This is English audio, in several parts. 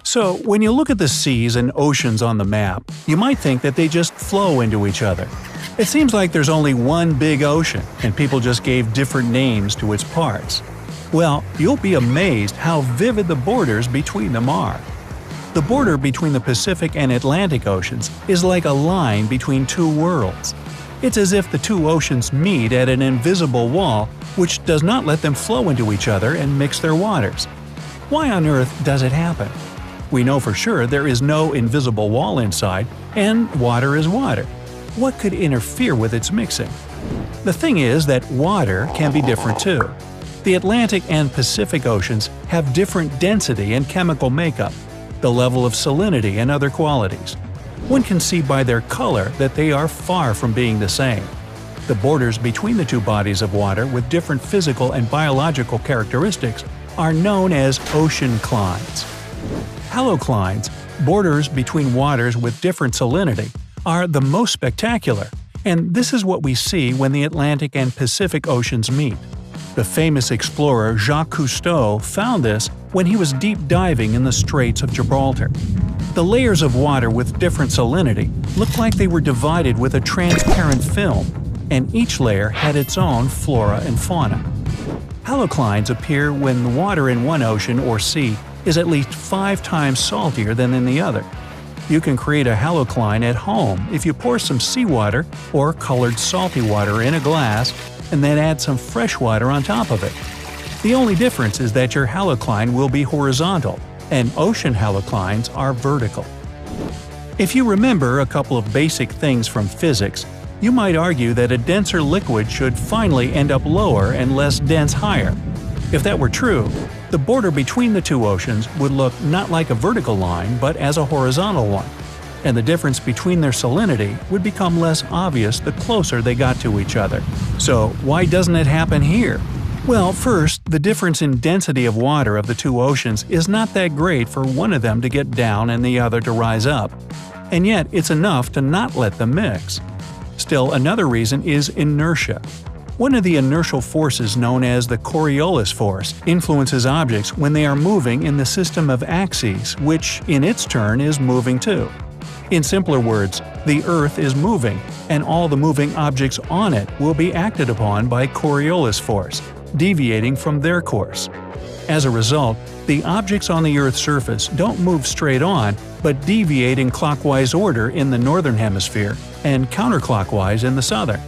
So, when you look at the seas and oceans on the map, you might think that they just flow into each other. It seems like there's only one big ocean, and people just gave different names to its parts. Well, you'll be amazed how vivid the borders between them are. The border between the Pacific and Atlantic Oceans is like a line between two worlds. It's as if the two oceans meet at an invisible wall which does not let them flow into each other and mix their waters. Why on earth does it happen? We know for sure there is no invisible wall inside, and water is water. What could interfere with its mixing? The thing is that water can be different too. The Atlantic and Pacific Oceans have different density and chemical makeup, the level of salinity and other qualities. One can see by their color that they are far from being the same. The borders between the two bodies of water with different physical and biological characteristics are known as ocean clines. Haloclines, borders between waters with different salinity, are the most spectacular, and this is what we see when the Atlantic and Pacific Oceans meet. The famous explorer Jacques Cousteau found this when he was deep diving in the Straits of Gibraltar. The layers of water with different salinity looked like they were divided with a transparent film, and each layer had its own flora and fauna. Haloclines appear when the water in one ocean or sea is at least 5 times saltier than in the other. You can create a halocline at home if you pour some seawater or colored salty water in a glass and then add some fresh water on top of it. The only difference is that your halocline will be horizontal, and ocean haloclines are vertical. If you remember a couple of basic things from physics, you might argue that a denser liquid should finally end up lower and less dense higher. If that were true, the border between the two oceans would look not like a vertical line but as a horizontal one, and the difference between their salinity would become less obvious the closer they got to each other. So why doesn't it happen here? Well, first, the difference in density of water of the two oceans is not that great for one of them to get down and the other to rise up. And yet it's enough to not let them mix. Still, another reason is inertia. One of the inertial forces known as the Coriolis force influences objects when they are moving in the system of axes, which, in its turn, is moving too. In simpler words, the Earth is moving, and all the moving objects on it will be acted upon by Coriolis force, deviating from their course. As a result, the objects on the Earth's surface don't move straight on, but deviate in clockwise order in the northern hemisphere and counterclockwise in the southern.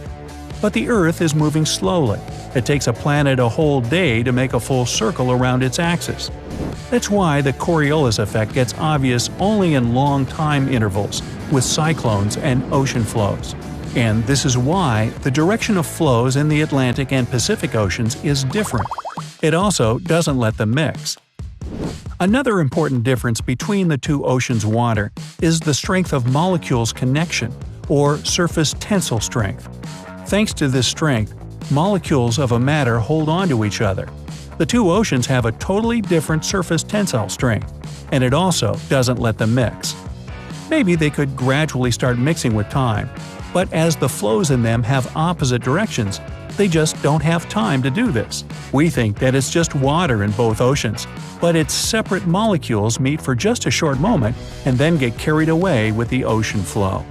But the Earth is moving slowly. It takes a planet a whole day to make a full circle around its axis. That's why the Coriolis effect gets obvious only in long time intervals, with cyclones and ocean flows. And this is why the direction of flows in the Atlantic and Pacific Oceans is different. It also doesn't let them mix. Another important difference between the two oceans' water is the strength of molecules' connection, or surface tensile strength. Thanks to this strength, molecules of a matter hold on to each other. The two oceans have a totally different surface tensile strength, and it also doesn't let them mix. Maybe they could gradually start mixing with time, but as the flows in them have opposite directions, they just don't have time to do this. We think that it's just water in both oceans, but its separate molecules meet for just a short moment and then get carried away with the ocean flow.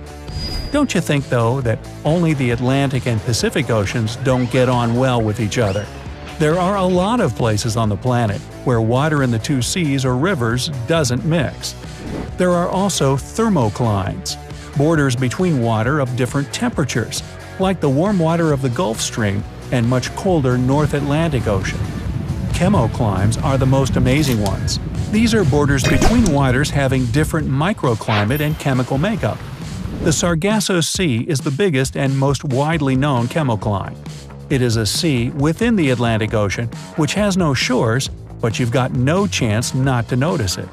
Don't you think, though, that only the Atlantic and Pacific Oceans don't get on well with each other? There are a lot of places on the planet where water in the two seas or rivers doesn't mix. There are also thermoclines, borders between water of different temperatures, like the warm water of the Gulf Stream and much colder North Atlantic Ocean. Chemoclimes are the most amazing ones. These are borders between waters having different microclimate and chemical makeup. The Sargasso Sea is the biggest and most widely known chemocline. It is a sea within the Atlantic Ocean which has no shores, but you've got no chance not to notice it.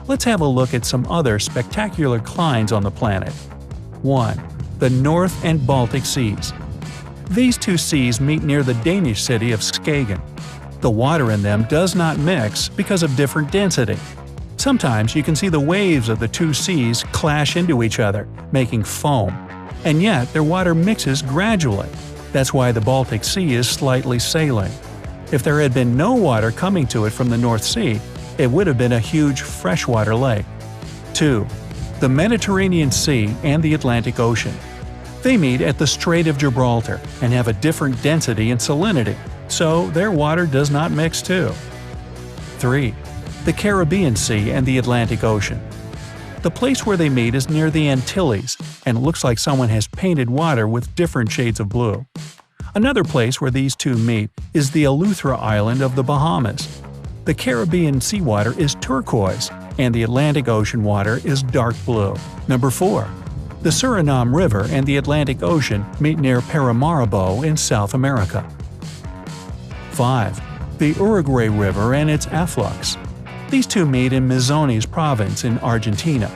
Let's have a look at some other spectacular clines on the planet. 1. The North and Baltic Seas. These two seas meet near the Danish city of Skagen. The water in them does not mix because of different density. Sometimes you can see the waves of the two seas clash into each other, making foam, and yet their water mixes gradually. That's why the Baltic Sea is slightly saline. If there had been no water coming to it from the North Sea, It would have been a huge freshwater lake. 2. The Mediterranean Sea and the Atlantic Ocean. They meet at the Strait of Gibraltar and have a different density and salinity, so their water does not mix too. 3. The Caribbean Sea and the Atlantic Ocean. The place where they meet is near the Antilles, and it looks like someone has painted water with different shades of blue. Another place where these two meet is the Eleuthera Island of the Bahamas. The Caribbean seawater is turquoise, and the Atlantic Ocean water is dark blue. Number 4. The Suriname River and the Atlantic Ocean meet near Paramaribo in South America. 5. The Uruguay River and its afflux. These two meet in Misiones province in Argentina.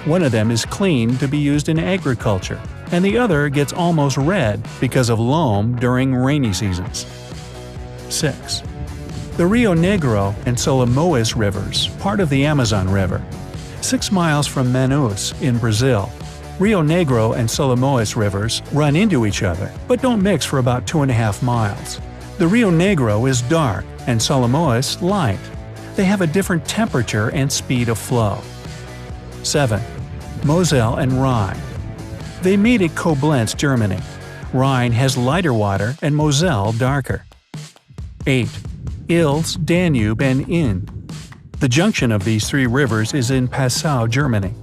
One of them is clean to be used in agriculture, and the other gets almost red because of loam during rainy seasons. 6. The Rio Negro and Solimões rivers, part of the Amazon River. 6 miles from Manaus in Brazil, Rio Negro and Solimões rivers run into each other, but don't mix for about 2.5 miles. The Rio Negro is dark and Solimões light. They have a different temperature and speed of flow. 7. Moselle and Rhine. They meet at Koblenz, Germany. Rhine has lighter water and Moselle darker. 8. Ilz, Danube, and Inn. The junction of these 3 rivers is in Passau, Germany.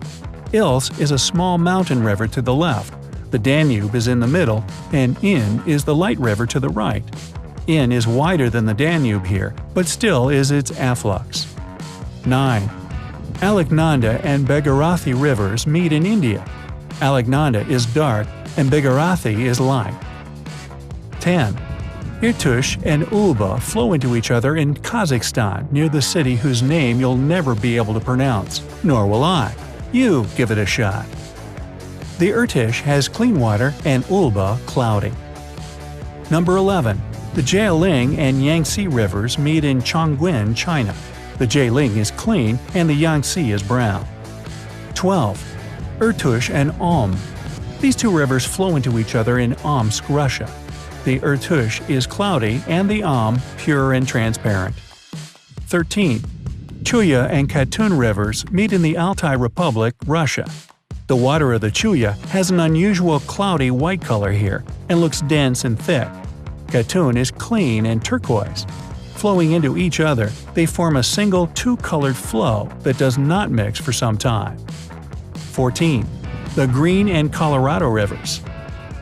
Ilz is a small mountain river to the left, the Danube is in the middle, and Inn is the light river to the right. Inn is wider than the Danube here, but still is its afflux. 9. Alaknanda and Bhagirathi rivers meet in India. Alaknanda is dark and Bhagirathi is light. 10. Irtush and Ulba flow into each other in Kazakhstan near the city whose name you'll never be able to pronounce, nor will I. You give it a shot. The Irtish has clean water and Ulba cloudy. Number 11. The Jialing and Yangtze rivers meet in Chongqing, China. The Jialing is clean and the Yangtze is brown. 12. Irtush and Om. These 2 rivers flow into each other in Omsk, Russia. The Irtush is cloudy and the Om pure and transparent. 13. Chuya and Katun rivers meet in the Altai Republic, Russia. The water of the Chuya has an unusual cloudy white color here and looks dense and thick. Katun is clean and turquoise. Flowing into each other, they form a single 2-colored flow that does not mix for some time. 14. The Green and Colorado rivers.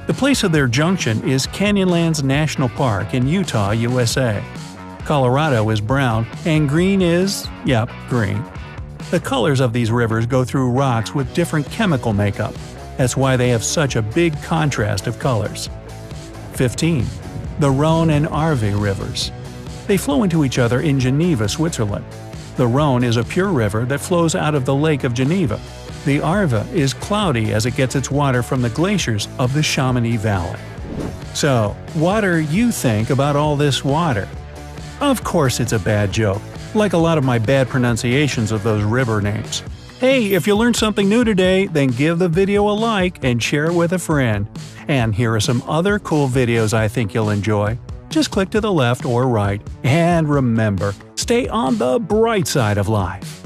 The place of their junction is Canyonlands National Park in Utah, USA. Colorado is brown and green is, green. The colors of these rivers go through rocks with different chemical makeup. That's why they have such a big contrast of colors. 15. The Rhone and Arve rivers. They flow into each other in Geneva, Switzerland. The Rhone is a pure river that flows out of the Lake of Geneva. The Arve is cloudy as it gets its water from the glaciers of the Chamonix Valley. So, what do you think about all this water? Of course it's a bad joke, like a lot of my bad pronunciations of those river names. Hey, if you learned something new today, then give the video a like and share it with a friend. And here are some other cool videos I think you'll enjoy. Just click to the left or right, and remember, stay on the bright side of life.